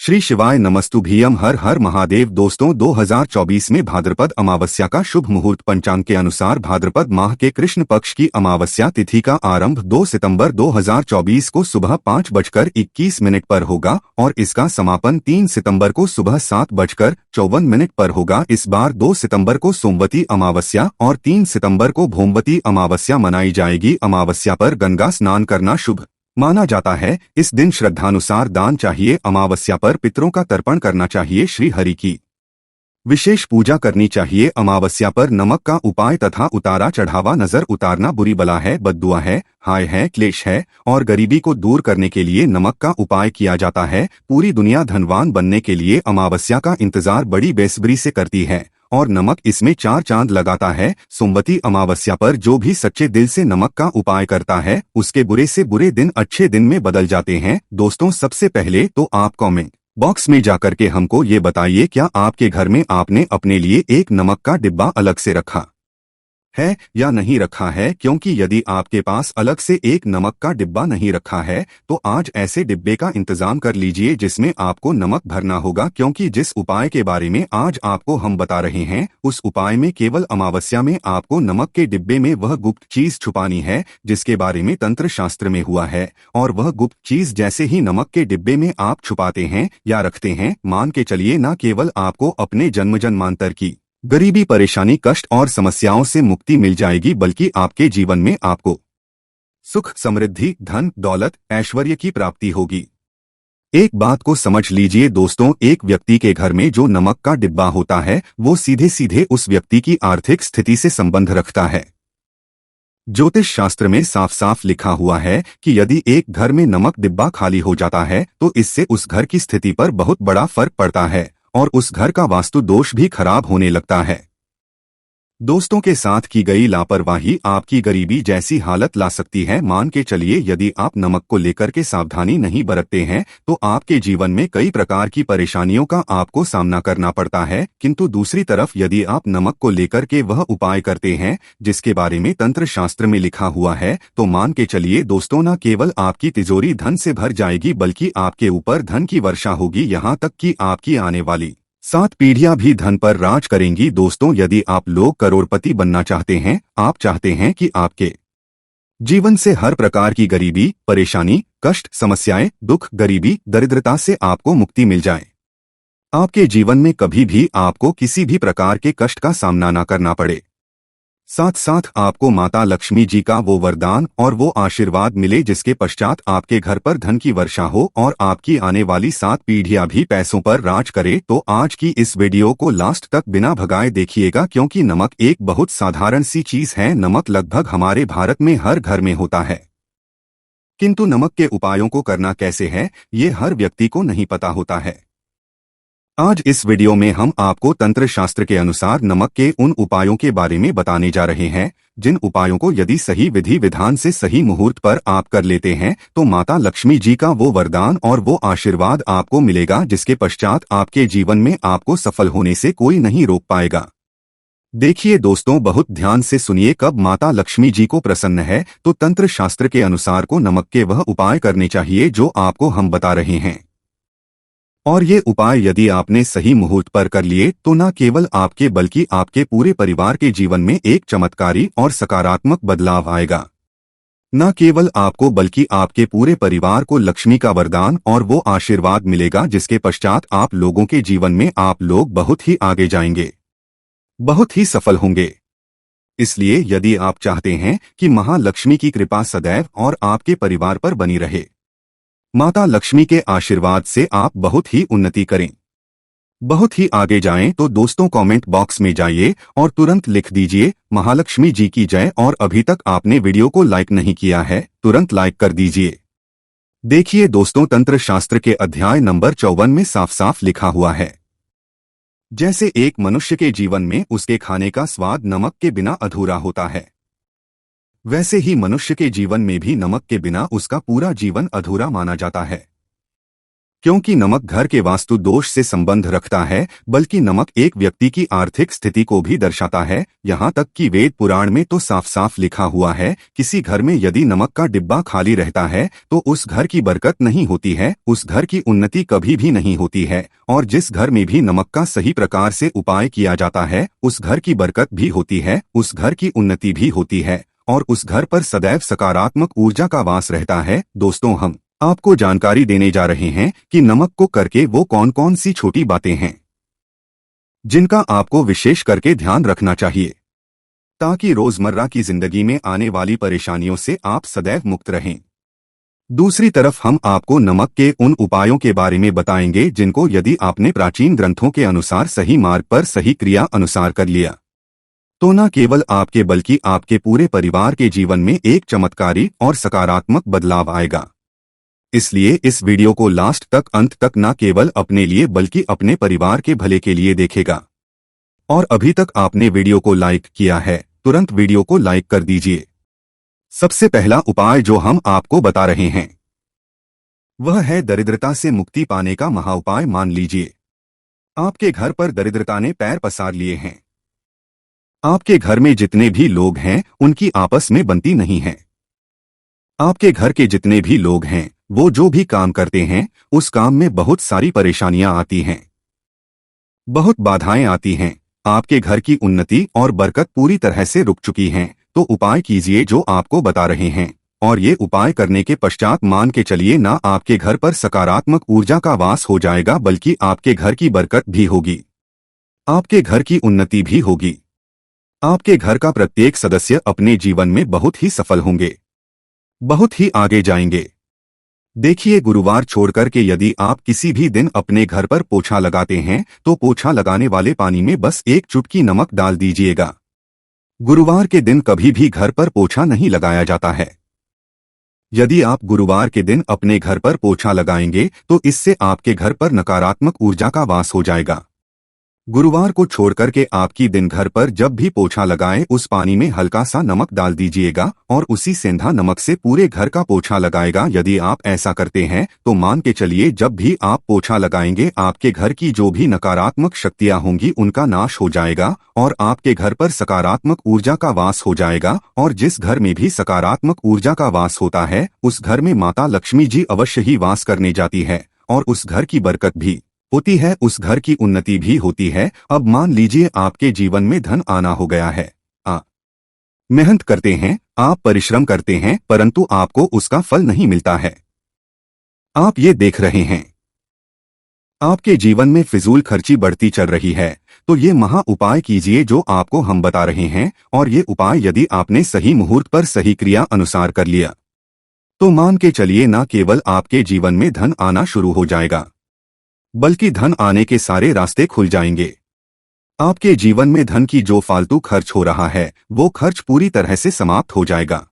श्री शिवाय नमस्तुभ्यम हर हर महादेव। दोस्तों 2024 में भाद्रपद अमावस्या का शुभ मुहूर्त पंचांग के अनुसार भाद्रपद माह के कृष्ण पक्ष की अमावस्या तिथि का आरंभ 2 सितंबर 2024 को सुबह 5:21 पर होगा और इसका समापन 3 सितंबर को सुबह 7:54 पर होगा। इस बार 2 सितंबर को सोमवती अमावस्या और 3 सितंबर को भौमवती अमावस्या मनाई जाएगी। अमावस्या पर गंगा स्नान करना शुभ माना जाता है। इस दिन श्रद्धानुसार दान चाहिए। अमावस्या पर पितरों का तर्पण करना चाहिए। श्री हरि की विशेष पूजा करनी चाहिए। अमावस्या पर नमक का उपाय तथा उतारा चढ़ावा। नजर उतारना बुरी बला है, बद्दुआ है, हाय है, क्लेश है और गरीबी को दूर करने के लिए नमक का उपाय किया जाता है। पूरी दुनिया धनवान बनने के लिए अमावस्या का इंतजार बड़ी बेसब्री से करती है और नमक इसमें 4 चांद लगाता है। सोमवती अमावस्या पर जो भी सच्चे दिल से नमक का उपाय करता है उसके बुरे से बुरे दिन अच्छे दिन में बदल जाते हैं। दोस्तों सबसे पहले तो आप कमेंट बॉक्स में जाकर के हमको ये बताइए, क्या आपके घर में आपने अपने लिए एक नमक का डिब्बा अलग से रखा है या नहीं रखा है? क्योंकि यदि आपके पास अलग से एक नमक का डिब्बा नहीं रखा है तो आज ऐसे डिब्बे का इंतजाम कर लीजिए जिसमें आपको नमक भरना होगा। क्योंकि जिस उपाय के बारे में आज आपको हम बता रहे हैं उस उपाय में केवल अमावस्या में आपको नमक के डिब्बे में वह गुप्त चीज छुपानी है जिसके बारे में तंत्र शास्त्र में हुआ है। और वह गुप्त चीज जैसे ही नमक के डिब्बे में आप छुपाते हैं या रखते हैं, मान के चलिए न केवल आपको अपने जन्म जन्मांतर की गरीबी, परेशानी, कष्ट और समस्याओं से मुक्ति मिल जाएगी बल्कि आपके जीवन में आपको सुख, समृद्धि, धन, दौलत, ऐश्वर्य की प्राप्ति होगी। एक बात को समझ लीजिए दोस्तों, एक व्यक्ति के घर में जो नमक का डिब्बा होता है वो सीधे सीधे उस व्यक्ति की आर्थिक स्थिति से संबंध रखता है। ज्योतिष शास्त्र में साफ साफ लिखा हुआ है कि यदि एक घर में नमक डिब्बा खाली हो जाता है तो इससे उस घर की स्थिति पर बहुत बड़ा फर्क पड़ता है और उस घर का वास्तु दोष भी खराब होने लगता है। दोस्तों के साथ की गई लापरवाही आपकी गरीबी जैसी हालत ला सकती है। मान के चलिए यदि आप नमक को लेकर के सावधानी नहीं बरतते हैं तो आपके जीवन में कई प्रकार की परेशानियों का आपको सामना करना पड़ता है। किंतु दूसरी तरफ यदि आप नमक को लेकर के वह उपाय करते हैं जिसके बारे में तंत्र शास्त्र में लिखा हुआ है तो मान के चलिए दोस्तों, न केवल आपकी तिजोरी धन से भर जाएगी बल्कि आपके ऊपर धन की वर्षा होगी। यहाँ तक कि आपकी आने वाली 7 पीढ़ियां भी धन पर राज करेंगी। दोस्तों यदि आप लोग करोड़पति बनना चाहते हैं, आप चाहते हैं कि आपके जीवन से हर प्रकार की गरीबी, परेशानी, कष्ट, समस्याएं, दुख, गरीबी, दरिद्रता से आपको मुक्ति मिल जाए, आपके जीवन में कभी भी आपको किसी भी प्रकार के कष्ट का सामना न करना पड़े, साथ साथ आपको माता लक्ष्मी जी का वो वरदान और वो आशीर्वाद मिले जिसके पश्चात आपके घर पर धन की वर्षा हो और आपकी आने वाली 7 पीढ़ियां भी पैसों पर राज करे, तो आज की इस वीडियो को लास्ट तक बिना भगाए देखिएगा। क्योंकि नमक एक बहुत साधारण सी चीज है। नमक लगभग हमारे भारत में हर घर में होता है, किंतु नमक के उपायों को करना कैसे है ये हर व्यक्ति को नहीं पता होता है। आज इस वीडियो में हम आपको तंत्र शास्त्र के अनुसार नमक के उन उपायों के बारे में बताने जा रहे हैं जिन उपायों को यदि सही विधि विधान से सही मुहूर्त पर आप कर लेते हैं तो माता लक्ष्मी जी का वो वरदान और वो आशीर्वाद आपको मिलेगा जिसके पश्चात आपके जीवन में आपको सफल होने से कोई नहीं रोक पाएगा। देखिए दोस्तों, बहुत ध्यान से सुनिए। कब माता लक्ष्मी जी को प्रसन्न है तो तंत्र शास्त्र के अनुसार को नमक के वह उपाय करने चाहिए जो आपको हम बता रहे हैं। और ये उपाय यदि आपने सही मुहूर्त पर कर लिए तो न केवल आपके बल्कि आपके पूरे परिवार के जीवन में एक चमत्कारी और सकारात्मक बदलाव आएगा। न केवल आपको बल्कि आपके पूरे परिवार को लक्ष्मी का वरदान और वो आशीर्वाद मिलेगा जिसके पश्चात आप लोगों के जीवन में आप लोग बहुत ही आगे जाएंगे, बहुत ही सफल होंगे। इसलिए यदि आप चाहते हैं कि महालक्ष्मी की कृपा सदैव और आपके परिवार पर बनी रहे, माता लक्ष्मी के आशीर्वाद से आप बहुत ही उन्नति करें, बहुत ही आगे जाएं, तो दोस्तों कमेंट बॉक्स में जाइए और तुरंत लिख दीजिए महालक्ष्मी जी की जय। और अभी तक आपने वीडियो को लाइक नहीं किया है तुरंत लाइक कर दीजिए। देखिए दोस्तों, तंत्र शास्त्र के अध्याय नंबर 54 में साफ साफ लिखा हुआ है, जैसे एक मनुष्य के जीवन में उसके खाने का स्वाद नमक के बिना अधूरा होता है, वैसे ही मनुष्य के जीवन में भी नमक के बिना उसका पूरा जीवन अधूरा माना जाता है। क्योंकि नमक घर के वास्तु दोष से संबंध रखता है, बल्कि नमक एक व्यक्ति की आर्थिक स्थिति को भी दर्शाता है। यहाँ तक कि वेद पुराण में तो साफ साफ लिखा हुआ है, किसी घर में यदि नमक का डिब्बा खाली रहता है तो उस घर की बरकत नहीं होती है, उस घर की उन्नति कभी भी नहीं होती है। और जिस घर में भी नमक का सही प्रकार से उपाय किया जाता है, उस घर की बरकत भी होती है, उस घर की उन्नति भी होती है, और उस घर पर सदैव सकारात्मक ऊर्जा का वास रहता है। दोस्तों, हम आपको जानकारी देने जा रहे हैं कि नमक को करके वो कौन कौन सी छोटी बातें हैं जिनका आपको विशेष करके ध्यान रखना चाहिए, ताकि रोजमर्रा की जिंदगी में आने वाली परेशानियों से आप सदैव मुक्त रहें। दूसरी तरफ हम आपको नमक के उन उपायों के बारे में बताएंगे जिनको यदि आपने प्राचीन ग्रंथों के अनुसार सही मार्ग पर सही क्रिया अनुसार कर लिया तो न केवल आपके बल्कि आपके पूरे परिवार के जीवन में एक चमत्कारी और सकारात्मक बदलाव आएगा। इसलिए इस वीडियो को लास्ट तक, अंत तक न केवल अपने लिए बल्कि अपने परिवार के भले के लिए देखेगा। और अभी तक आपने वीडियो को लाइक किया है, तुरंत वीडियो को लाइक कर दीजिए। सबसे पहला उपाय जो हम आपको बता रहे हैं वह है दरिद्रता से मुक्ति पाने का महाउपाय। मान लीजिए आपके घर पर दरिद्रता ने पैर पसार लिए हैं। आपके घर में जितने भी लोग हैं उनकी आपस में बनती नहीं है। आपके घर के जितने भी लोग हैं वो जो भी काम करते हैं उस काम में बहुत सारी परेशानियां आती हैं, बहुत बाधाएं आती हैं। आपके घर की उन्नति और बरकत पूरी तरह से रुक चुकी हैं। तो उपाय कीजिए जो आपको बता रहे हैं, और ये उपाय करने के पश्चात मान के चलिए ना आपके घर पर सकारात्मक ऊर्जा का वास हो जाएगा, बल्कि आपके घर की बरकत भी होगी, आपके घर की उन्नति भी होगी। आपके घर का प्रत्येक सदस्य अपने जीवन में बहुत ही सफल होंगे, बहुत ही आगे जाएंगे। देखिए, गुरुवार छोड़कर के यदि आप किसी भी दिन अपने घर पर पोछा लगाते हैं तो पोछा लगाने वाले पानी में बस एक चुटकी नमक डाल दीजिएगा। गुरुवार के दिन कभी भी घर पर पोछा नहीं लगाया जाता है। यदि आप गुरुवार के दिन अपने घर पर पोछा लगाएंगे तो इससे आपके घर पर नकारात्मक ऊर्जा का वास हो जाएगा। गुरुवार को छोड़कर के आपकी दिन घर पर जब भी पोछा लगाएं उस पानी में हल्का सा नमक डाल दीजिएगा और उसी सेंधा नमक से पूरे घर का पोछा लगाएगा। यदि आप ऐसा करते हैं तो मान के चलिए जब भी आप पोछा लगाएंगे आपके घर की जो भी नकारात्मक शक्तियां होंगी उनका नाश हो जाएगा और आपके घर पर सकारात्मक ऊर्जा का वास हो जाएगा। और जिस घर में भी सकारात्मक ऊर्जा का वास होता है उस घर में माता लक्ष्मी जी अवश्य ही वास करने जाती है और उस घर की बरकत भी होती है, उस घर की उन्नति भी होती है। अब मान लीजिए आपके जीवन में धन आना हो गया है। आप मेहनत करते हैं, आप परिश्रम करते हैं, परंतु आपको उसका फल नहीं मिलता है। आप ये देख रहे हैं आपके जीवन में फिजूल खर्ची बढ़ती चल रही है, तो ये महा उपाय कीजिए जो आपको हम बता रहे हैं। और ये उपाय यदि आपने सही मुहूर्त पर सही क्रिया अनुसार कर लिया तो मान के चलिए न केवल आपके जीवन में धन आना शुरू हो जाएगा, बल्कि धन आने के सारे रास्ते खुल जाएंगे। आपके जीवन में धन की जो फालतू खर्च हो रहा है वो खर्च पूरी तरह से समाप्त हो जाएगा।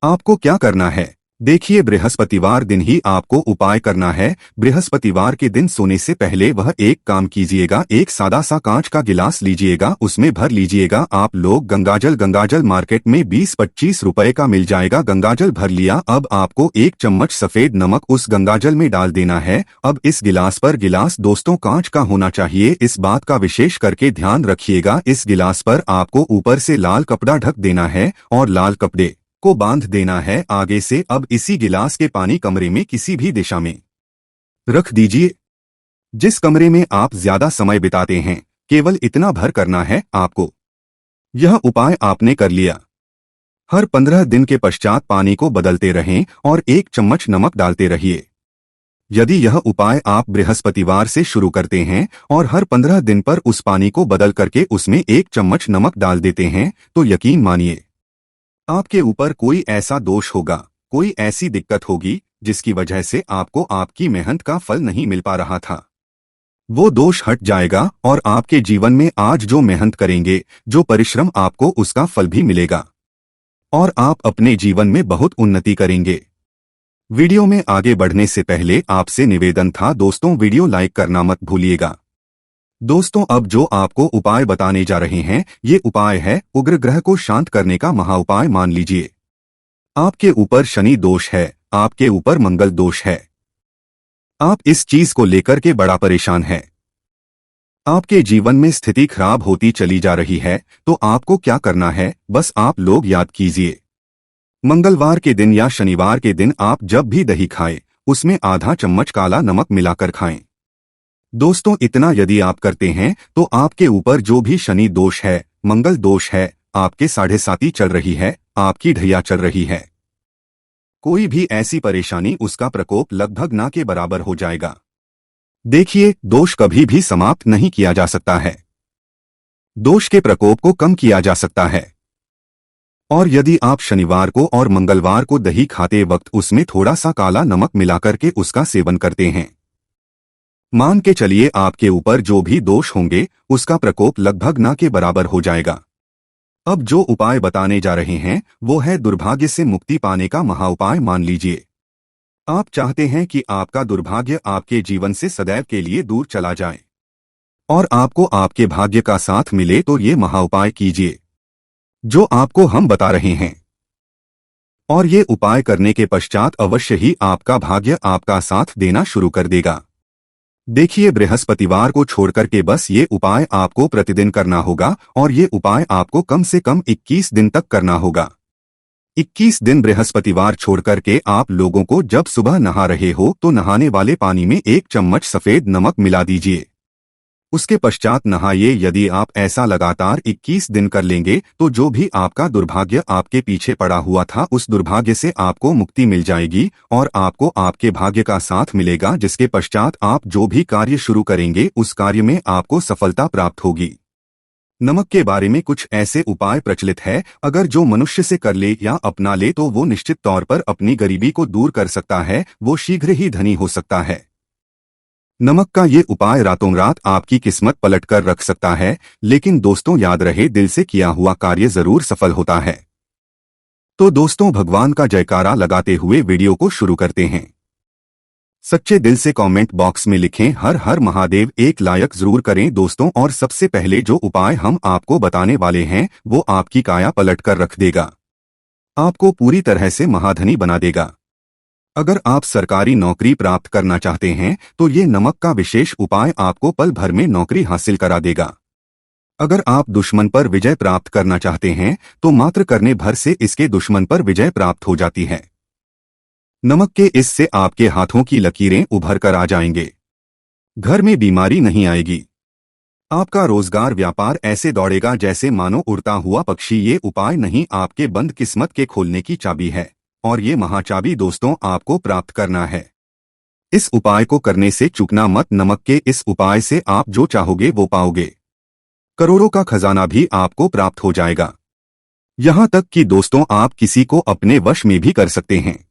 आपको क्या करना है, देखिए, बृहस्पतिवार दिन ही आपको उपाय करना है। बृहस्पतिवार के दिन सोने से पहले वह एक काम कीजिएगा, एक सादा सा कांच का गिलास लीजिएगा, उसमें भर लीजिएगा आप लोग गंगाजल। गंगाजल मार्केट में 20-25 रुपए का मिल जाएगा। गंगाजल भर लिया। अब आपको 1 चम्मच सफेद नमक उस गंगाजल में डाल देना है। अब इस गिलास पर, गिलास दोस्तों कांच का होना चाहिए, इस बात का विशेष करके ध्यान रखिएगा। इस गिलास पर आपको ऊपर से लाल कपड़ा ढक देना है और लाल कपड़े को बांध देना है आगे से। अब इसी गिलास के पानी कमरे में किसी भी दिशा में रख दीजिए। जिस कमरे में आप ज्यादा समय बिताते हैं केवल इतना भर करना है आपको। यह उपाय आपने कर लिया। हर 15 दिन के पश्चात पानी को बदलते रहें और 1 चम्मच नमक डालते रहिए। यदि यह उपाय आप बृहस्पतिवार से शुरू करते हैं और हर 15 दिन पर उस पानी को बदल करके उसमें 1 चम्मच नमक डाल देते हैं तो यकीन मानिए आपके ऊपर कोई ऐसा दोष होगा, कोई ऐसी दिक्कत होगी जिसकी वजह से आपको आपकी मेहनत का फल नहीं मिल पा रहा था, वो दोष हट जाएगा और आपके जीवन में आज जो मेहनत करेंगे, जो परिश्रम, आपको उसका फल भी मिलेगा और आप अपने जीवन में बहुत उन्नति करेंगे। वीडियो में आगे बढ़ने से पहले आपसे निवेदन था दोस्तों, वीडियो लाइक करना मत भूलिएगा। दोस्तों, अब जो आपको उपाय बताने जा रहे हैं ये उपाय है उग्र ग्रह को शांत करने का महाउपाय। मान लीजिए आपके ऊपर शनि दोष है, आपके ऊपर मंगल दोष है, आप इस चीज को लेकर के बड़ा परेशान हैं। आपके जीवन में स्थिति खराब होती चली जा रही है, तो आपको क्या करना है, बस आप लोग याद कीजिए। मंगलवार के दिन या शनिवार के दिन आप जब भी दही खाएं, उसमें आधा चम्मच काला नमक मिलाकर खाएं। दोस्तों, इतना यदि आप करते हैं तो आपके ऊपर जो भी शनि दोष है, मंगल दोष है, आपके 7.5 चल रही है, आपकी ढैया चल रही है, कोई भी ऐसी परेशानी, उसका प्रकोप लगभग ना के बराबर हो जाएगा। देखिए, दोष कभी भी समाप्त नहीं किया जा सकता है, दोष के प्रकोप को कम किया जा सकता है। और यदि आप शनिवार को और मंगलवार को दही खाते वक्त उसमें थोड़ा सा काला नमक मिलाकर के उसका सेवन करते हैं, मान के चलिए आपके ऊपर जो भी दोष होंगे उसका प्रकोप लगभग ना के बराबर हो जाएगा। अब जो उपाय बताने जा रहे हैं वो है दुर्भाग्य से मुक्ति पाने का महाउपाय। मान लीजिए आप चाहते हैं कि आपका दुर्भाग्य आपके जीवन से सदैव के लिए दूर चला जाए और आपको आपके भाग्य का साथ मिले, तो ये महाउपाय कीजिए जो आपको हम बता रहे हैं। और ये उपाय करने के पश्चात अवश्य ही आपका भाग्य आपका साथ देना शुरू कर देगा। देखिए, बृहस्पतिवार को छोड़कर के बस ये उपाय आपको प्रतिदिन करना होगा और ये उपाय आपको कम से कम 21 दिन तक करना होगा। 21 दिन बृहस्पतिवार छोड़कर के आप लोगों को जब सुबह नहा रहे हो तो नहाने वाले पानी में 1 चम्मच सफेद नमक मिला दीजिए। उसके पश्चात नहाइए। यदि आप ऐसा लगातार 21 दिन कर लेंगे तो जो भी आपका दुर्भाग्य आपके पीछे पड़ा हुआ था, उस दुर्भाग्य से आपको मुक्ति मिल जाएगी और आपको आपके भाग्य का साथ मिलेगा, जिसके पश्चात आप जो भी कार्य शुरू करेंगे उस कार्य में आपको सफलता प्राप्त होगी। नमक के बारे में कुछ ऐसे उपाय प्रचलित है, अगर जो मनुष्य से कर ले या अपना ले तो वो निश्चित तौर पर अपनी गरीबी को दूर कर सकता है, वो शीघ्र ही धनी हो सकता है। नमक का ये उपाय रातों रात आपकी किस्मत पलट कर रख सकता है, लेकिन दोस्तों याद रहे, दिल से किया हुआ कार्य जरूर सफल होता है। तो दोस्तों, भगवान का जयकारा लगाते हुए वीडियो को शुरू करते हैं। सच्चे दिल से कमेंट बॉक्स में लिखें हर हर महादेव, एक लाइक जरूर करें दोस्तों। और सबसे पहले जो उपाय हम आपको बताने वाले हैं वो आपकी काया पलट कर रख देगा, आपको पूरी तरह से महाधनी बना देगा। अगर आप सरकारी नौकरी प्राप्त करना चाहते हैं तो ये नमक का विशेष उपाय आपको पल भर में नौकरी हासिल करा देगा। अगर आप दुश्मन पर विजय प्राप्त करना चाहते हैं तो मात्र करने भर से इसके दुश्मन पर विजय प्राप्त हो जाती है। नमक के इससे आपके हाथों की लकीरें उभर कर आ जाएंगे, घर में बीमारी नहीं आएगी, आपका रोजगार व्यापार ऐसे दौड़ेगा जैसे मानो उड़ता हुआ पक्षी। ये उपाय नहीं, आपके बंद किस्मत के खोलने की चाबी है और ये महाचाबी दोस्तों आपको प्राप्त करना है। इस उपाय को करने से चूकना मत। नमक के इस उपाय से आप जो चाहोगे वो पाओगे, करोड़ों का खजाना भी आपको प्राप्त हो जाएगा। यहां तक कि दोस्तों आप किसी को अपने वश में भी कर सकते हैं।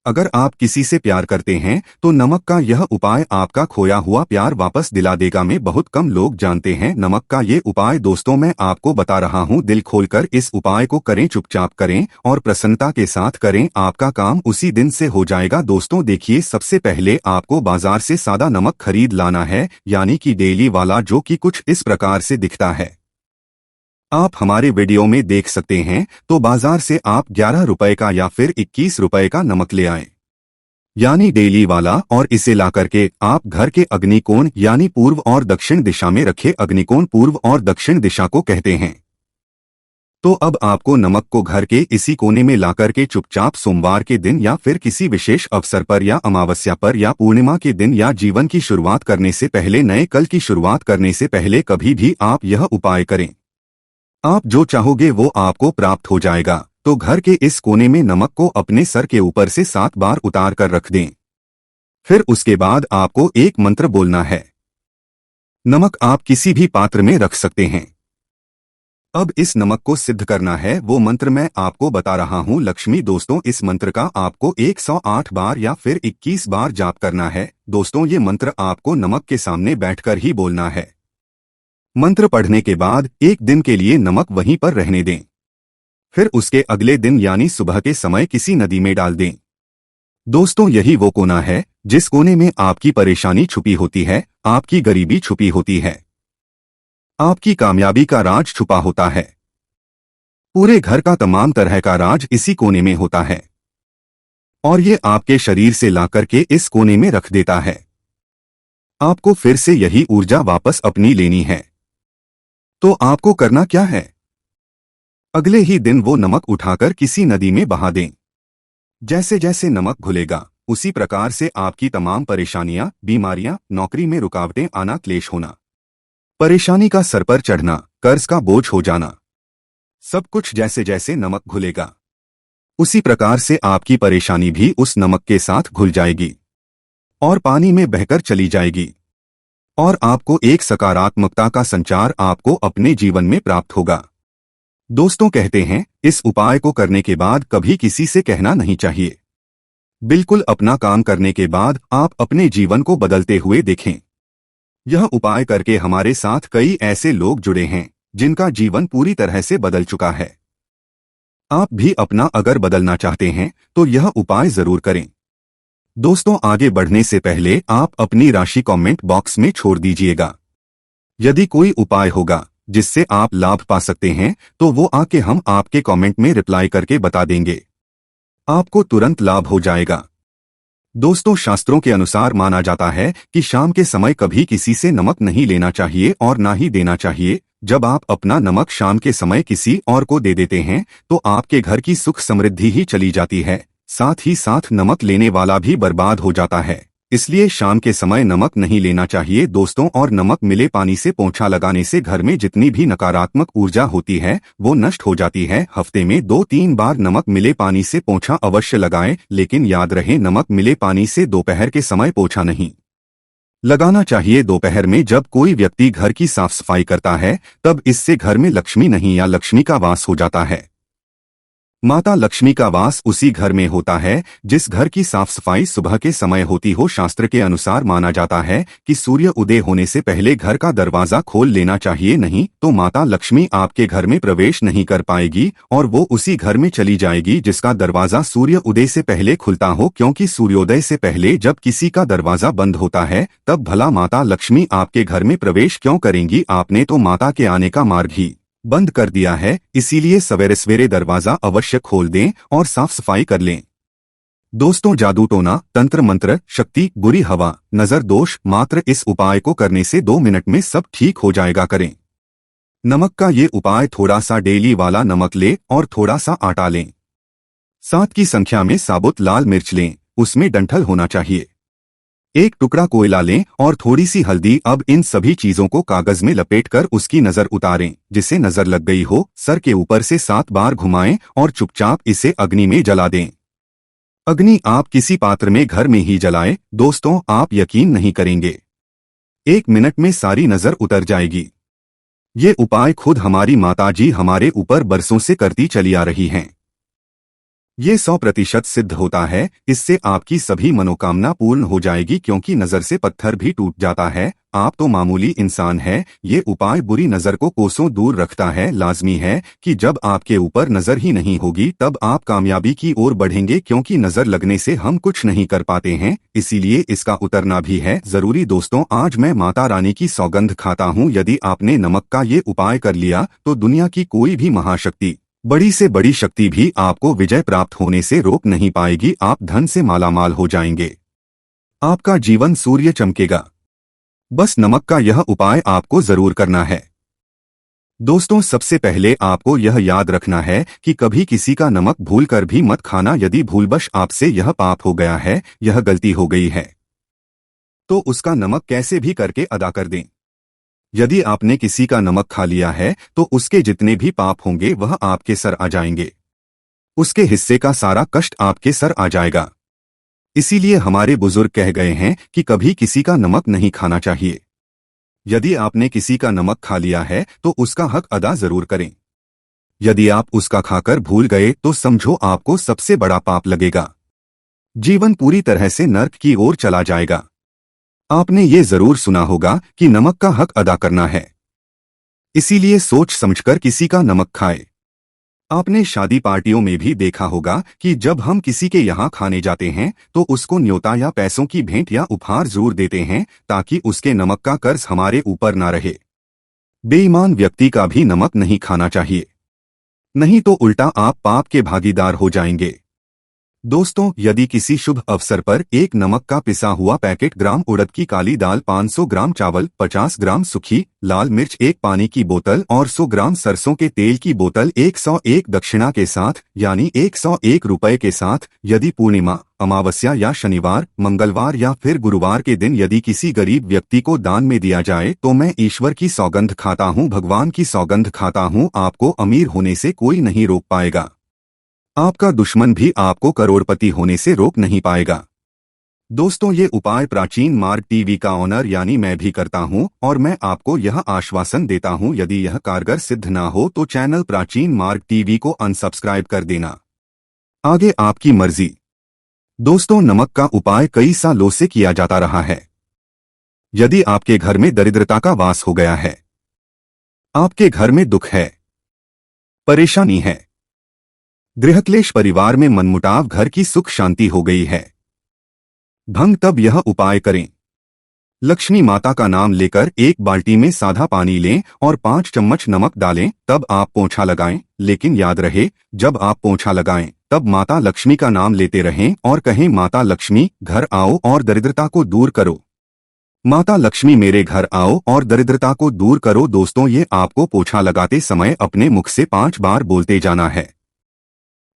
अगर आप किसी से प्यार करते हैं तो नमक का यह उपाय आपका खोया हुआ प्यार वापस दिला देगा। में बहुत कम लोग जानते हैं नमक का ये उपाय दोस्तों मैं आपको बता रहा हूं। दिल खोलकर इस उपाय को करें, चुपचाप करें और प्रसन्नता के साथ करें, आपका काम उसी दिन से हो जाएगा। दोस्तों देखिए, सबसे पहले आपको बाजार से सादा नमक खरीद लाना है, यानी कि डेली वाला, जो कि कुछ इस प्रकार से दिखता है। आप हमारे वीडियो में देख सकते हैं। तो बाजार से आप 11 रुपए का या फिर 21 रुपए का नमक ले आएं, यानी डेली वाला, और इसे लाकर के आप घर के अग्निकोण यानी पूर्व और दक्षिण दिशा में रखें। अग्निकोण पूर्व और दक्षिण दिशा को कहते हैं। तो अब आपको नमक को घर के इसी कोने में लाकर के चुपचाप सोमवार के दिन या फिर किसी विशेष अवसर पर या अमावस्या पर या पूर्णिमा के दिन या जीवन की शुरुआत करने से पहले, नए कल की शुरुआत करने से पहले कभी भी आप यह उपाय करें। आप जो चाहोगे वो आपको प्राप्त हो जाएगा। तो घर के इस कोने में नमक को अपने सर के ऊपर से 7 बार उतार कर रख दें। फिर उसके बाद आपको एक मंत्र बोलना है। नमक आप किसी भी पात्र में रख सकते हैं। अब इस नमक को सिद्ध करना है, वो मंत्र मैं आपको बता रहा हूं। लक्ष्मी दोस्तों, इस मंत्र का आपको 108 बार या फिर 21 बार जाप करना है। दोस्तों ये मंत्र आपको नमक के सामने बैठकर ही बोलना है। मंत्र पढ़ने के बाद एक दिन के लिए नमक वहीं पर रहने दें। फिर उसके अगले दिन यानी सुबह के समय किसी नदी में डाल दें। दोस्तों यही वो कोना है जिस कोने में आपकी परेशानी छुपी होती है, आपकी गरीबी छुपी होती है, आपकी कामयाबी का राज छुपा होता है। पूरे घर का तमाम तरह का राज इसी कोने में होता है। और ये आपके शरीर से ला करके इस कोने में रख देता है। आपको फिर से यही ऊर्जा वापस अपनी लेनी है। तो आपको करना क्या है? अगले ही दिन वो नमक उठाकर किसी नदी में बहा दें। जैसे जैसे नमक घुलेगा उसी प्रकार से आपकी तमाम परेशानियां, बीमारियां, नौकरी में रुकावटें आना, क्लेश होना, परेशानी का सर पर चढ़ना, कर्ज का बोझ हो जाना, सब कुछ जैसे जैसे नमक घुलेगा उसी प्रकार से आपकी परेशानी भी उस नमक के साथ घुल जाएगी और पानी में बहकर चली जाएगी और आपको एक सकारात्मकता का संचार आपको अपने जीवन में प्राप्त होगा। दोस्तों कहते हैं इस उपाय को करने के बाद कभी किसी से कहना नहीं चाहिए। बिल्कुल अपना काम करने के बाद आप अपने जीवन को बदलते हुए देखें। यह उपाय करके हमारे साथ कई ऐसे लोग जुड़े हैं जिनका जीवन पूरी तरह से बदल चुका है। आप भी अपना अगर बदलना चाहते हैं तो यह उपाय जरूर करें। दोस्तों आगे बढ़ने से पहले आप अपनी राशि कमेंट बॉक्स में छोड़ दीजिएगा। यदि कोई उपाय होगा जिससे आप लाभ पा सकते हैं तो वो आके हम आपके कमेंट में रिप्लाई करके बता देंगे। आपको तुरंत लाभ हो जाएगा। दोस्तों शास्त्रों के अनुसार माना जाता है कि शाम के समय कभी किसी से नमक नहीं लेना चाहिए और ना ही देना चाहिए। जब आप अपना नमक शाम के समय किसी और को दे देते हैं तो आपके घर की सुख समृद्धि ही चली जाती है, साथ ही साथ नमक लेने वाला भी बर्बाद हो जाता है। इसलिए शाम के समय नमक नहीं लेना चाहिए दोस्तों। और नमक मिले पानी से पोंछा लगाने से घर में जितनी भी नकारात्मक ऊर्जा होती है वो नष्ट हो जाती है। हफ्ते में 2-3 बार नमक मिले पानी से पोंछा अवश्य लगाएं, लेकिन याद रहे नमक मिले पानी से दोपहर के समय पोंछा नहीं लगाना चाहिए। दोपहर में जब कोई व्यक्ति घर की साफ सफाई करता है तब इससे घर में लक्ष्मी नहीं या लक्ष्मी का वास हो जाता है। माता लक्ष्मी का वास उसी घर में होता है जिस घर की साफ सफाई सुबह के समय होती हो। शास्त्र के अनुसार माना जाता है कि सूर्य उदय होने से पहले घर का दरवाजा खोल लेना चाहिए, नहीं तो माता लक्ष्मी आपके घर में प्रवेश नहीं कर पाएगी और वो उसी घर में चली जाएगी जिसका दरवाजा सूर्य उदय से पहले खुलता हो। क्योंकि सूर्योदय से पहले जब किसी का दरवाजा बंद होता है तब भला माता लक्ष्मी आपके घर में प्रवेश क्यों करेंगी? आपने तो माता के आने का मार्ग ही बंद कर दिया है। इसीलिए सवेरे सवेरे दरवाजा अवश्य खोल दें और साफ सफाई कर लें। दोस्तों जादू टोना, तंत्र मंत्र, शक्ति, बुरी हवा, नजर दोष, मात्र इस उपाय को करने से 2 मिनट में सब ठीक हो जाएगा। करें नमक का ये उपाय। थोड़ा सा डेली वाला नमक लें और थोड़ा सा आटा लें। 7 की संख्या में साबुत लाल मिर्च लें, उसमें डंठल होना चाहिए। 1 टुकड़ा कोयला लें और थोड़ी सी हल्दी। अब इन सभी चीजों को कागज में लपेटकर उसकी नजर उतारें। जिसे नजर लग गई हो सर के ऊपर से 7 बार घुमाएं और चुपचाप इसे अग्नि में जला दें। अग्नि आप किसी पात्र में घर में ही जलाएं। दोस्तों आप यकीन नहीं करेंगे, 1 मिनट में सारी नजर उतर जाएगी। ये उपाय खुद हमारी माताजी हमारे ऊपर बरसों से करती चली आ रही हैं। ये 100% सिद्ध होता है। इससे आपकी सभी मनोकामना पूर्ण हो जाएगी। क्योंकि नजर से पत्थर भी टूट जाता है। आप तो मामूली इंसान है, ये उपाय बुरी नजर को कोसों दूर रखता है। लाजमी है कि जब आपके ऊपर नजर ही नहीं होगी तब आप कामयाबी की ओर बढ़ेंगे। क्योंकि नजर लगने से हम कुछ नहीं कर पाते हैं, इसीलिए इसका उतरना भी है जरूरी। दोस्तों आज मैं माता रानी की सौगंध खाता हूँ, यदि आपने नमक का ये उपाय कर लिया तो दुनिया की कोई भी महाशक्ति, बड़ी से बड़ी शक्ति भी आपको विजय प्राप्त होने से रोक नहीं पाएगी। आप धन से मालामाल हो जाएंगे, आपका जीवन सूर्य चमकेगा। बस नमक का यह उपाय आपको जरूर करना है। दोस्तों सबसे पहले आपको यह याद रखना है कि कभी किसी का नमक भूलकर भी मत खाना। यदि भूलवश आपसे यह पाप हो गया है, यह गलती हो गई है, तो उसका नमक कैसे भी करके अदा कर दें। यदि आपने किसी का नमक खा लिया है तो उसके जितने भी पाप होंगे वह आपके सर आ जाएंगे। उसके हिस्से का सारा कष्ट आपके सर आ जाएगा। इसीलिए हमारे बुजुर्ग कह गए हैं कि कभी किसी का नमक नहीं खाना चाहिए। यदि आपने किसी का नमक खा लिया है तो उसका हक अदा जरूर करें। यदि आप उसका खाकर भूल गए तो समझो आपको सबसे बड़ा पाप लगेगा। जीवन पूरी तरह से नर्क की ओर चला जाएगा। आपने ये जरूर सुना होगा कि नमक का हक अदा करना है, इसीलिए सोच समझकर किसी का नमक खाए। आपने शादी पार्टियों में भी देखा होगा कि जब हम किसी के यहाँ खाने जाते हैं तो उसको न्योता या पैसों की भेंट या उपहार जरूर देते हैं ताकि उसके नमक का कर्ज हमारे ऊपर ना रहे। बेईमान व्यक्ति का भी नमक नहीं खाना चाहिए, नहीं तो उल्टा आप पाप के भागीदार हो जाएंगे। दोस्तों, यदि किसी शुभ अवसर पर एक नमक का पिसा हुआ पैकेट, ग्राम उड़द की काली दाल, 500 ग्राम चावल, 50 ग्राम सूखी लाल मिर्च, एक पानी की बोतल और 100 ग्राम सरसों के तेल की बोतल 101 दक्षिणा के साथ यानी 101 रुपए के साथ, यदि पूर्णिमा, अमावस्या या शनिवार, मंगलवार या फिर गुरुवार के दिन यदि किसी गरीब व्यक्ति को दान में दिया जाए तो मैं ईश्वर की सौगंध खाता हूँ, भगवान की सौगंध खाता हूँ, आपको अमीर होने से कोई नहीं रोक पाएगा। आपका दुश्मन भी आपको करोड़पति होने से रोक नहीं पाएगा। दोस्तों, ये उपाय प्राचीन मार्ग टीवी का ऑनर यानी मैं भी करता हूं और मैं आपको यह आश्वासन देता हूं, यदि यह कारगर सिद्ध ना हो तो चैनल प्राचीन मार्ग टीवी को अनसब्सक्राइब कर देना। आगे आपकी मर्जी। दोस्तों, नमक का उपाय कई सालों से किया जाता रहा है। यदि आपके घर में दरिद्रता का वास हो गया है, आपके घर में दुख है, परेशानी है, गृहक्लेश, परिवार में मनमुटाव, घर की सुख शांति हो गई है भंग, तब यह उपाय करें। लक्ष्मी माता का नाम लेकर एक बाल्टी में सादा पानी लें और 5 चम्मच नमक डालें, तब आप पोंछा लगाएं। लेकिन याद रहे, जब आप पोंछा लगाएं तब माता लक्ष्मी का नाम लेते रहें और कहें, माता लक्ष्मी घर आओ और दरिद्रता को दूर करो, माता लक्ष्मी मेरे घर आओ और दरिद्रता को दूर करो। दोस्तों, ये आपको पोंछा लगाते समय अपने मुख से 5 बार बोलते जाना है।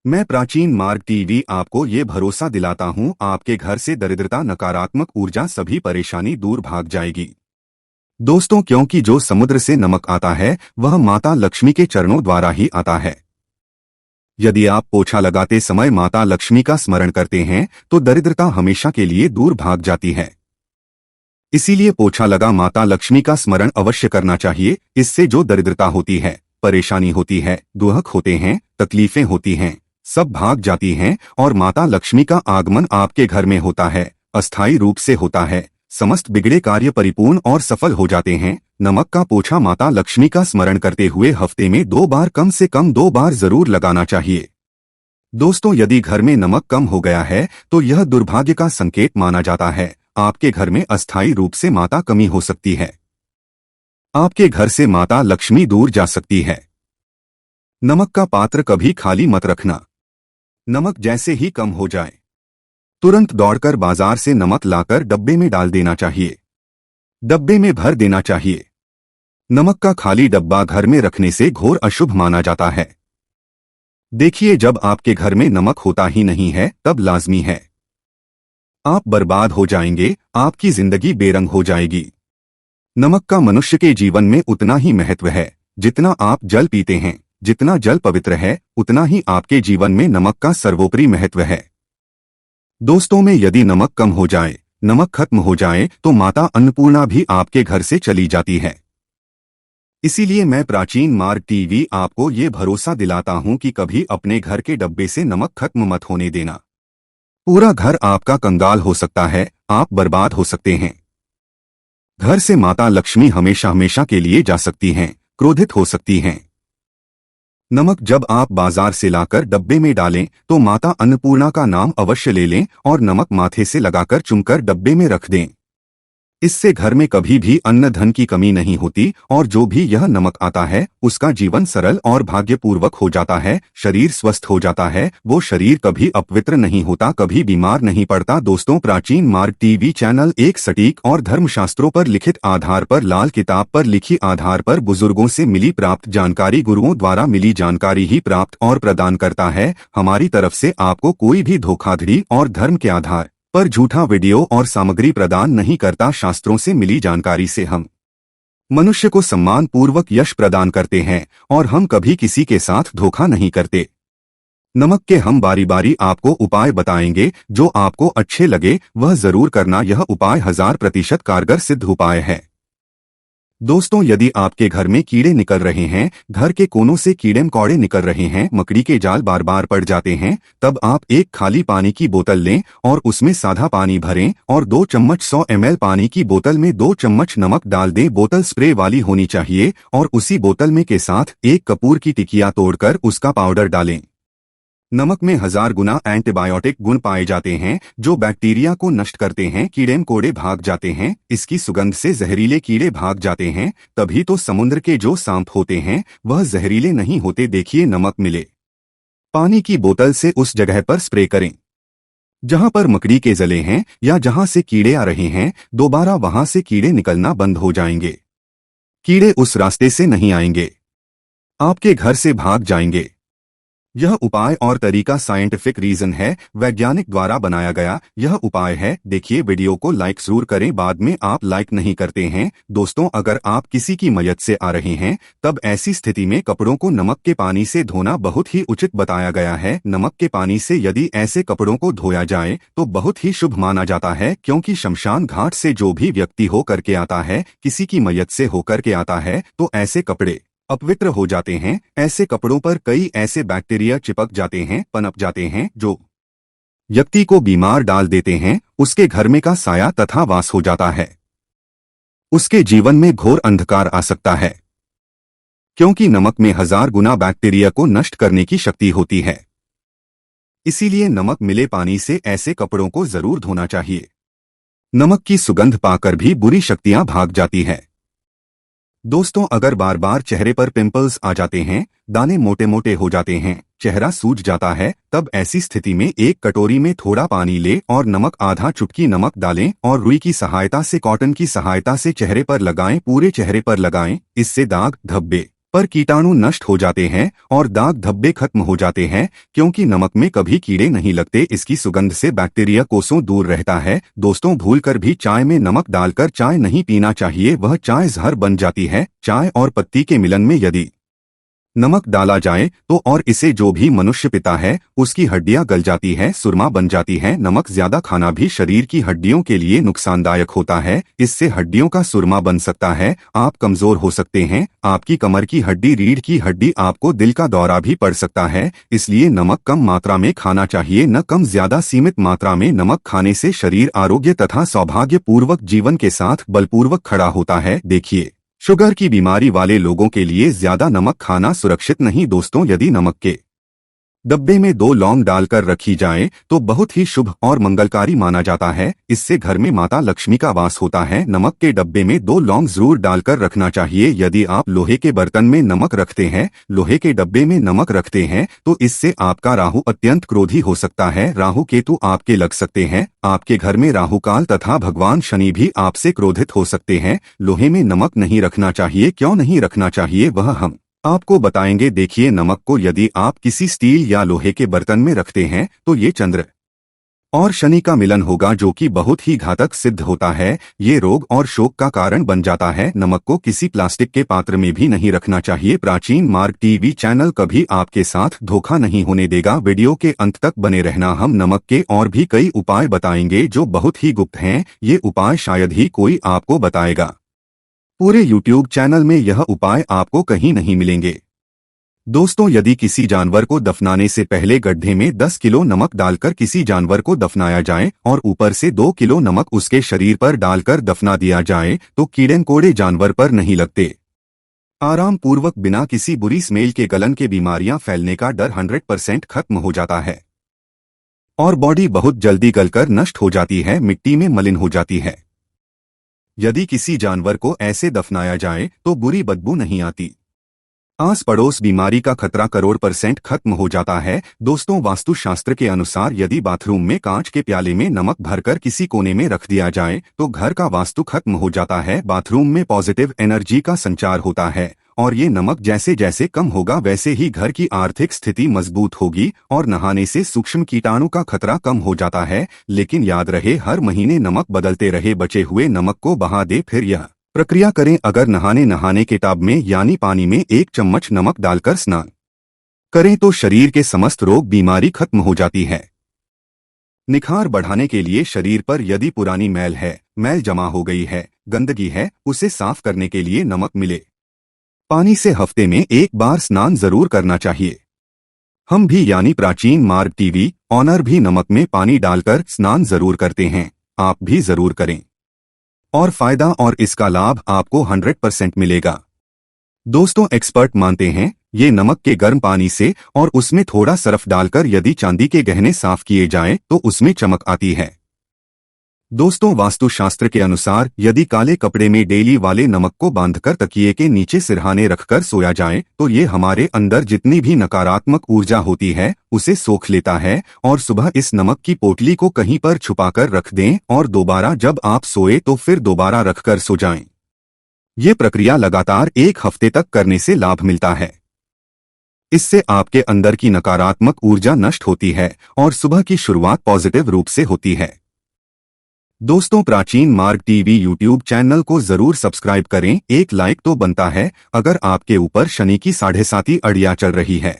मैं प्राचीन मार्ग टीवी आपको ये भरोसा दिलाता हूँ, आपके घर से दरिद्रता, नकारात्मक ऊर्जा, सभी परेशानी दूर भाग जाएगी। दोस्तों, क्योंकि जो समुद्र से नमक आता है वह माता लक्ष्मी के चरणों द्वारा ही आता है। यदि आप पोछा लगाते समय माता लक्ष्मी का स्मरण करते हैं तो दरिद्रता हमेशा के लिए दूर भाग जाती है। इसीलिए पोछा लगा माता लक्ष्मी का स्मरण अवश्य करना चाहिए। इससे जो दरिद्रता होती है, परेशानी होती है, दुख होते हैं, तकलीफें होती हैं, सब भाग जाती हैं और माता लक्ष्मी का आगमन आपके घर में होता है, अस्थायी रूप से होता है। समस्त बिगड़े कार्य परिपूर्ण और सफल हो जाते हैं। नमक का पोछा माता लक्ष्मी का स्मरण करते हुए हफ्ते में 2 बार, कम से कम 2 बार जरूर लगाना चाहिए। दोस्तों, यदि घर में नमक कम हो गया है तो यह दुर्भाग्य का संकेत माना जाता है। आपके घर में अस्थायी रूप से माता कमी हो सकती है, आपके घर से माता लक्ष्मी दूर जा सकती है। नमक का पात्र कभी खाली मत रखना। नमक जैसे ही कम हो जाए तुरंत दौड़कर बाजार से नमक लाकर डब्बे में डाल देना चाहिए, डब्बे में भर देना चाहिए। नमक का खाली डब्बा घर में रखने से घोर अशुभ माना जाता है। देखिए, जब आपके घर में नमक होता ही नहीं है तब लाजमी है आप बर्बाद हो जाएंगे, आपकी जिंदगी बेरंग हो जाएगी। नमक का मनुष्य के जीवन में उतना ही महत्व है जितना आप जल पीते हैं। जितना जल पवित्र है उतना ही आपके जीवन में नमक का सर्वोपरि महत्व है। दोस्तों में यदि नमक कम हो जाए, नमक खत्म हो जाए तो माता अन्नपूर्णा भी आपके घर से चली जाती है। इसीलिए मैं प्राचीन मार्ग टीवी आपको ये भरोसा दिलाता हूं कि कभी अपने घर के डब्बे से नमक खत्म मत होने देना। पूरा घर आपका कंगाल हो सकता है, आप बर्बाद हो सकते हैं। घर से माता लक्ष्मी हमेशा हमेशा के लिए जा सकती हैं, क्रोधित हो सकती हैं। नमक जब आप बाजार से लाकर डब्बे में डालें तो माता अन्नपूर्णा का नाम अवश्य ले लें और नमक माथे से लगाकर चुमकर डब्बे में रख दें। इससे घर में कभी भी अन्न धन की कमी नहीं होती और जो भी यह नमक आता है उसका जीवन सरल और भाग्यपूर्वक हो जाता है, शरीर स्वस्थ हो जाता है, वो शरीर कभी अपवित्र नहीं होता, कभी बीमार नहीं पड़ता। दोस्तों, प्राचीन मार्ग टीवी चैनल एक सटीक और धर्मशास्त्रों पर लिखित आधार पर, लाल किताब पर लिखी आधार पर, बुजुर्गों से मिली प्राप्त जानकारी, गुरुओं द्वारा मिली जानकारी ही प्राप्त और प्रदान करता है। हमारी तरफ से आपको कोई भी धोखाधड़ी और धर्म के आधार पर झूठा वीडियो और सामग्री प्रदान नहीं करता। शास्त्रों से मिली जानकारी से हम मनुष्य को सम्मान पूर्वक यश प्रदान करते हैं और हम कभी किसी के साथ धोखा नहीं करते। नमक के हम बारी बारी आपको उपाय बताएंगे, जो आपको अच्छे लगे वह जरूर करना। यह उपाय 1000% कारगर सिद्ध उपाय है। दोस्तों, यदि आपके घर में कीड़े निकल रहे हैं, घर के कोनों से कीड़े मकोड़े निकल रहे हैं, मकड़ी के जाल बार बार पड़ जाते हैं, तब आप एक खाली पानी की बोतल लें और उसमें सादा पानी भरें और 2 चम्मच 100 ml पानी की बोतल में 2 चम्मच नमक डाल दें। बोतल स्प्रे वाली होनी चाहिए और उसी बोतल में के साथ एक कपूर की टिकिया तोड़कर उसका पाउडर डालें। नमक में 1000 गुना एंटीबायोटिक गुण पाए जाते हैं जो बैक्टीरिया को नष्ट करते हैं, कीड़े मकोड़े भाग जाते हैं, इसकी सुगंध से जहरीले कीड़े भाग जाते हैं। तभी तो समुद्र के जो सांप होते हैं वह जहरीले नहीं होते। देखिए, नमक मिले पानी की बोतल से उस जगह पर स्प्रे करें। जहां पर मकड़ी के जले हैं या जहां से कीड़े आ रहे हैं, दोबारा वहां से कीड़े निकलना बंद हो जाएंगे। कीड़े उस रास्ते से नहीं आएंगे, आपके घर से भाग जाएंगे। यह उपाय और तरीका साइंटिफिक रीजन है, वैज्ञानिक द्वारा बनाया गया यह उपाय है। देखिए, वीडियो को लाइक जरूर करें, बाद में आप लाइक नहीं करते हैं। दोस्तों, अगर आप किसी की मयत से आ रहे हैं तब ऐसी स्थिति में कपड़ों को नमक के पानी से धोना बहुत ही उचित बताया गया है। नमक के पानी से यदि ऐसे कपड़ों को धोया जाए तो बहुत ही शुभ माना जाता है, क्योंकि शमशान घाट से जो भी व्यक्ति होकर के आता है, किसी की मयत से होकर के आता है, तो ऐसे कपड़े अपवित्र हो जाते हैं। ऐसे कपड़ों पर कई ऐसे बैक्टीरिया चिपक जाते हैं, पनप जाते हैं, जो व्यक्ति को बीमार डाल देते हैं। उसके घर में का साया तथा वास हो जाता है। उसके जीवन में घोर अंधकार आ सकता है, क्योंकि नमक में 1000 गुना बैक्टीरिया को नष्ट करने की शक्ति होती है। इसीलिए नमक मिले पानी से ऐसे कपड़ों को जरूर धोना चाहिए। नमक की सुगंध पाकर भी बुरी शक्तियां भाग जाती है। दोस्तों, अगर बार बार चेहरे पर पिंपल्स आ जाते हैं, दाने मोटे मोटे हो जाते हैं, चेहरा सूज जाता है, तब ऐसी स्थिति में एक कटोरी में थोड़ा पानी ले और नमक आधा चुटकी नमक डालें और रुई की सहायता से, कॉटन की सहायता से चेहरे पर लगाएं, पूरे चेहरे पर लगाएं। इससे दाग धब्बे पर कीटाणु नष्ट हो जाते हैं और दाग धब्बे खत्म हो जाते हैं, क्योंकि नमक में कभी कीड़े नहीं लगते। इसकी सुगंध से बैक्टीरिया कोसों दूर रहता है। दोस्तों, भूलकर भी चाय में नमक डालकर चाय नहीं पीना चाहिए, वह चाय जहर बन जाती है। चाय और पत्ती के मिलन में यदि नमक डाला जाए तो और इसे जो भी मनुष्य पीता है उसकी हड्डियां गल जाती है, सुरमा बन जाती है। नमक ज्यादा खाना भी शरीर की हड्डियों के लिए नुकसानदायक होता है। इससे हड्डियों का सुरमा बन सकता है, आप कमजोर हो सकते हैं, आपकी कमर की हड्डी, रीढ़ की हड्डी, आपको दिल का दौरा भी पड़ सकता है। इसलिए नमक कम मात्रा में खाना चाहिए, न कम ज्यादा सीमित मात्रा में। नमक खाने से शरीर आरोग्य तथा सौभाग्यपूर्वक जीवन के साथ बलपूर्वक खड़ा होता है। देखिए, शुगर की बीमारी वाले लोगों के लिए ज्यादा नमक खाना सुरक्षित नहीं। दोस्तों, यदि नमक के डब्बे में 2 लौंग डालकर रखी जाए तो बहुत ही शुभ और मंगलकारी माना जाता है। इससे घर में माता लक्ष्मी का वास होता है। नमक के डब्बे में 2 लौंग जरूर डालकर रखना चाहिए। यदि आप लोहे के बर्तन में नमक रखते हैं, लोहे के डब्बे में नमक रखते हैं, तो इससे आपका राहु अत्यंत क्रोधी हो सकता है। राहु केतु आपके लग सकते हैं। आपके घर में राहु काल तथा भगवान शनि भी आपसे क्रोधित हो सकते हैं। लोहे में नमक नहीं रखना चाहिए। क्यों नहीं रखना चाहिए, वह हम आपको बताएंगे। देखिए, नमक को यदि आप किसी स्टील या लोहे के बर्तन में रखते हैं तो ये चंद्र और शनि का मिलन होगा, जो कि बहुत ही घातक सिद्ध होता है। ये रोग और शोक का कारण बन जाता है। नमक को किसी प्लास्टिक के पात्र में भी नहीं रखना चाहिए। प्राचीन मार्ग टीवी चैनल कभी आपके साथ धोखा नहीं होने देगा। वीडियो के अंत तक बने रहना। हम नमक के और भी कई उपाय बताएंगे जो बहुत ही गुप्त हैं। ये उपाय शायद ही कोई आपको बताएगा। पूरे YouTube चैनल में यह उपाय आपको कहीं नहीं मिलेंगे। दोस्तों, यदि किसी जानवर को दफनाने से पहले गड्ढे में 10 किलो नमक डालकर किसी जानवर को दफनाया जाए और ऊपर से 2 किलो नमक उसके शरीर पर डालकर दफना दिया जाए तो कीड़े कोड़े जानवर पर नहीं लगते। आराम पूर्वक बिना किसी बुरी स्मेल के गलन के बीमारियां फैलने का डर 100% खत्म हो जाता है और बॉडी बहुत जल्दी गलकर नष्ट हो जाती है, मिट्टी में मलिन हो जाती है। यदि किसी जानवर को ऐसे दफनाया जाए तो बुरी बदबू नहीं आती। आस पड़ोस बीमारी का खतरा करोड़% खत्म हो जाता है। दोस्तों, वास्तुशास्त्र के अनुसार यदि बाथरूम में कांच के प्याले में नमक भरकर किसी कोने में रख दिया जाए तो घर का वास्तु खत्म हो जाता है। बाथरूम में पॉजिटिव एनर्जी का संचार होता है और ये नमक जैसे जैसे कम होगा वैसे ही घर की आर्थिक स्थिति मजबूत होगी और नहाने से सूक्ष्म कीटाणु का खतरा कम हो जाता है। लेकिन याद रहे, हर महीने नमक बदलते रहे, बचे हुए नमक को बहा दे, फिर यह प्रक्रिया करें। अगर नहाने के टब में यानी पानी में 1 चम्मच नमक डालकर स्नान करें तो शरीर के समस्त रोग बीमारी खत्म हो जाती है। निखार बढ़ाने के लिए शरीर पर यदि पुरानी मैल है, मैल जमा हो गई है, गंदगी है, उसे साफ करने के लिए नमक मिले पानी से हफ्ते में 1 बार स्नान जरूर करना चाहिए। हम भी यानी प्राचीन मार्ग टीवी ऑनर भी नमक में पानी डालकर स्नान जरूर करते हैं। आप भी जरूर करें और फायदा और इसका लाभ आपको 100% मिलेगा। दोस्तों, एक्सपर्ट मानते हैं ये नमक के गर्म पानी से और उसमें थोड़ा सर्फ डालकर यदि चांदी के गहने साफ किए जाएं तो उसमें चमक आती है। दोस्तों, वास्तुशास्त्र के अनुसार यदि काले कपड़े में डेली वाले नमक को बांधकर तकिए के नीचे सिरहाने रखकर सोया जाए तो ये हमारे अंदर जितनी भी नकारात्मक ऊर्जा होती है उसे सोख लेता है और सुबह इस नमक की पोटली को कहीं पर छुपाकर रख दें और दोबारा जब आप सोए तो फिर दोबारा रखकर सो जाएं। ये प्रक्रिया लगातार 1 हफ्ते तक करने से लाभ मिलता है। इससे आपके अंदर की नकारात्मक ऊर्जा नष्ट होती है और सुबह की शुरुआत पॉजिटिव रूप से होती है। दोस्तों, प्राचीन मार्ग टीवी यूट्यूब चैनल को जरूर सब्सक्राइब करें। एक लाइक तो बनता है अगर आपके ऊपर शनि की 7.5 अड़ियां चल रही है,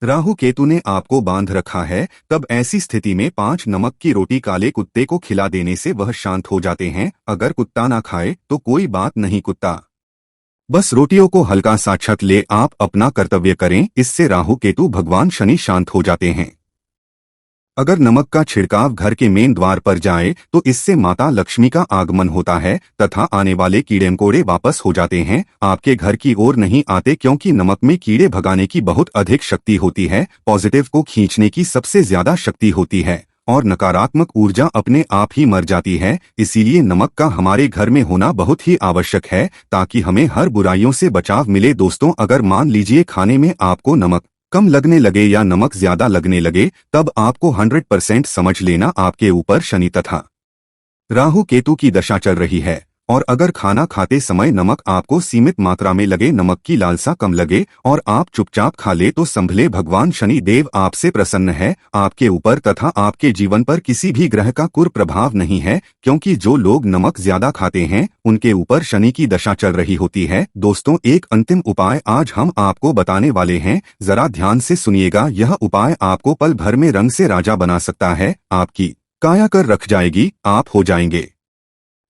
राहु केतु ने आपको बांध रखा है, तब ऐसी स्थिति में 5 नमक की रोटी काले कुत्ते को खिला देने से वह शांत हो जाते हैं। अगर कुत्ता ना खाए तो कोई बात नहीं, कुत्ता बस रोटियों को हल्का सा छक ले, आप अपना कर्तव्य करें। इससे राहु केतु भगवान शनि शांत हो जाते हैं। अगर नमक का छिड़काव घर के मेन द्वार पर जाए तो इससे माता लक्ष्मी का आगमन होता है तथा आने वाले कीड़े मकोड़े वापस हो जाते हैं, आपके घर की ओर नहीं आते, क्योंकि नमक में कीड़े भगाने की बहुत अधिक शक्ति होती है, पॉजिटिव को खींचने की सबसे ज्यादा शक्ति होती है और नकारात्मक ऊर्जा अपने आप ही मर जाती है। इसीलिए नमक का हमारे घर में होना बहुत ही आवश्यक है ताकि हमें हर बुराइयों से बचाव मिले। दोस्तों, अगर मान लीजिए खाने में आपको नमक कम लगने लगे या नमक ज्यादा लगने लगे, तब आपको 100% समझ लेना आपके ऊपर शनि तथा राहु केतु की दशा चल रही है। और अगर खाना खाते समय नमक आपको सीमित मात्रा में लगे, नमक की लालसा कम लगे और आप चुपचाप खा ले तो संभले, भगवान शनि देव आपसे प्रसन्न है, आपके ऊपर तथा आपके जीवन पर किसी भी ग्रह का कुप्रभाव नहीं है, क्योंकि जो लोग नमक ज्यादा खाते हैं उनके ऊपर शनि की दशा चल रही होती है। दोस्तों, एक अंतिम उपाय आज हम आपको बताने वाले हैं, जरा ध्यान से सुनिएगा। यह उपाय आपको पल भर में रंग से राजा बना सकता है, आपकी काया कर रख जाएगी, आप हो जाएंगे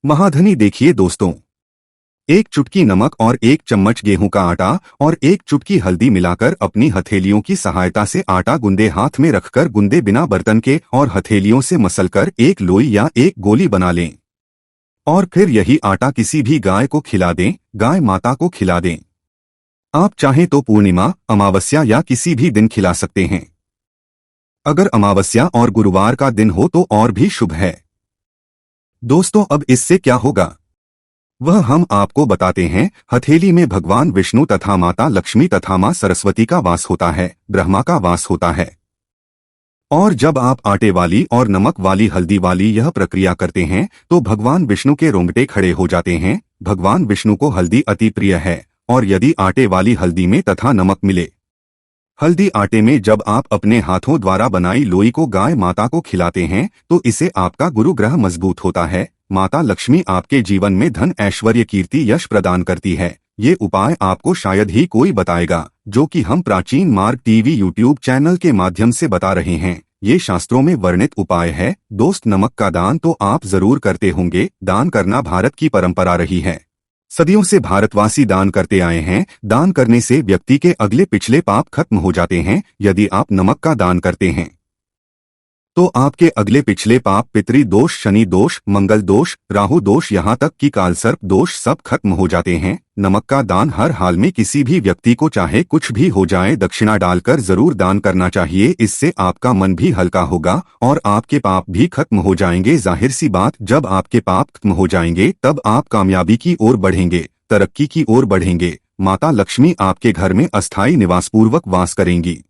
महाधनी। देखिए दोस्तों, 1 चुटकी नमक और 1 चम्मच गेहूं का आटा और 1 चुटकी हल्दी मिलाकर अपनी हथेलियों की सहायता से आटा गूंदे हाथ में रखकर गूंदे बिना बर्तन के और हथेलियों से मसलकर एक लोई या एक गोली बना लें और फिर यही आटा किसी भी गाय को खिला दें, गाय माता को खिला दें। आप चाहें तो पूर्णिमा, अमावस्या या किसी भी दिन खिला सकते हैं। अगर अमावस्या और गुरुवार का दिन हो तो और भी शुभ है। दोस्तों, अब इससे क्या होगा वह हम आपको बताते हैं। हथेली में भगवान विष्णु तथा माता लक्ष्मी तथा मां सरस्वती का वास होता है, ब्रह्मा का वास होता है। और जब आप आटे वाली और नमक वाली हल्दी वाली यह प्रक्रिया करते हैं तो भगवान विष्णु के रोंगटे खड़े हो जाते हैं। भगवान विष्णु को हल्दी अति प्रिय है और यदि आटे वाली हल्दी में तथा नमक मिले हल्दी आटे में जब आप अपने हाथों द्वारा बनाई लोई को गाय माता को खिलाते हैं तो इसे आपका गुरु ग्रह मजबूत होता है। माता लक्ष्मी आपके जीवन में धन, ऐश्वर्य, कीर्ति, यश प्रदान करती है। ये उपाय आपको शायद ही कोई बताएगा, जो कि हम प्राचीन मार्ग टीवी यूट्यूब चैनल के माध्यम से बता रहे हैं। ये शास्त्रों में वर्णित उपाय है। दोस्त, नमक का दान तो आप जरूर करते होंगे। दान करना भारत की परंपरा रही है, सदियों से भारतवासी दान करते आए हैं। दान करने से व्यक्ति के अगले पिछले पाप खत्म हो जाते हैं। यदि आप नमक का दान करते हैं तो आपके अगले पिछले पाप, पितृ दोष, शनि दोष, मंगल दोष, राहु दोष, यहाँ तक कि कालसर्प दोष सब खत्म हो जाते हैं। नमक का दान हर हाल में किसी भी व्यक्ति को चाहे कुछ भी हो जाए दक्षिणा डालकर जरूर दान करना चाहिए। इससे आपका मन भी हल्का होगा और आपके पाप भी खत्म हो जाएंगे। जाहिर सी बात, जब आपके पाप खत्म हो जाएंगे तब आप कामयाबी की ओर बढ़ेंगे, तरक्की की ओर बढ़ेंगे। माता लक्ष्मी आपके घर में अस्थायी निवास पूर्वक वास करेंगी।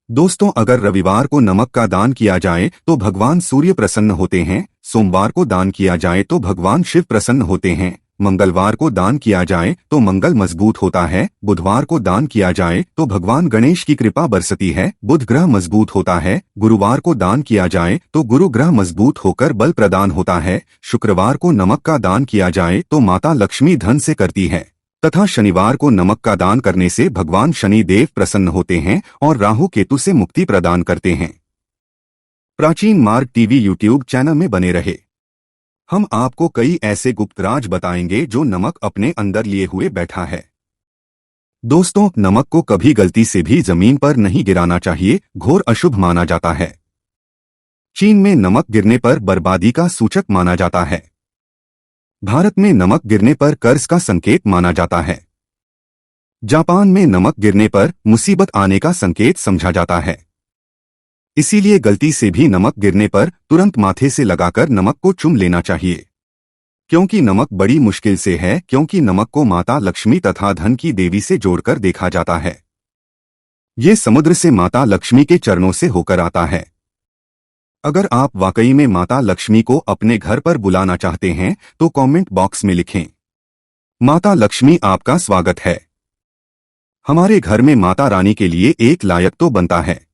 दोस्तों, अगर रविवार को नमक का दान किया जाए तो भगवान सूर्य प्रसन्न होते हैं। सोमवार को दान किया जाए तो भगवान शिव प्रसन्न होते हैं। मंगलवार को दान किया जाए तो मंगल मजबूत होता है। बुधवार को दान किया जाए तो भगवान गणेश की कृपा बरसती है, बुध ग्रह मजबूत होता है। गुरुवार को दान किया जाए तो गुरु ग्रह मजबूत होकर बल प्रदान होता है। शुक्रवार को नमक का दान किया जाए तो माता लक्ष्मी धन से करती है तथा शनिवार को नमक का दान करने से भगवान शनि देव प्रसन्न होते हैं और राहु केतु से मुक्ति प्रदान करते हैं। प्राचीन मार्ग टीवी यूट्यूब चैनल में बने रहे। हम आपको कई ऐसे गुप्त राज बताएंगे जो नमक अपने अंदर लिए हुए बैठा है। दोस्तों, नमक को कभी गलती से भी जमीन पर नहीं गिराना चाहिए, घोर अशुभ माना जाता है। चीन में नमक गिरने पर बर्बादी का सूचक माना जाता है। भारत में नमक गिरने पर कर्ज का संकेत माना जाता है। जापान में नमक गिरने पर मुसीबत आने का संकेत समझा जाता है। इसीलिए गलती से भी नमक गिरने पर तुरंत माथे से लगाकर नमक को चूम लेना चाहिए, क्योंकि नमक बड़ी मुश्किल से है, क्योंकि नमक को माता लक्ष्मी तथा धन की देवी से जोड़कर देखा जाता है। ये समुद्र से माता लक्ष्मी के चरणों से होकर आता है। अगर आप वाकई में माता लक्ष्मी को अपने घर पर बुलाना चाहते हैं तो कमेंट बॉक्स में लिखें, माता लक्ष्मी आपका स्वागत है। हमारे घर में माता रानी के लिए एक लायक तो बनता है।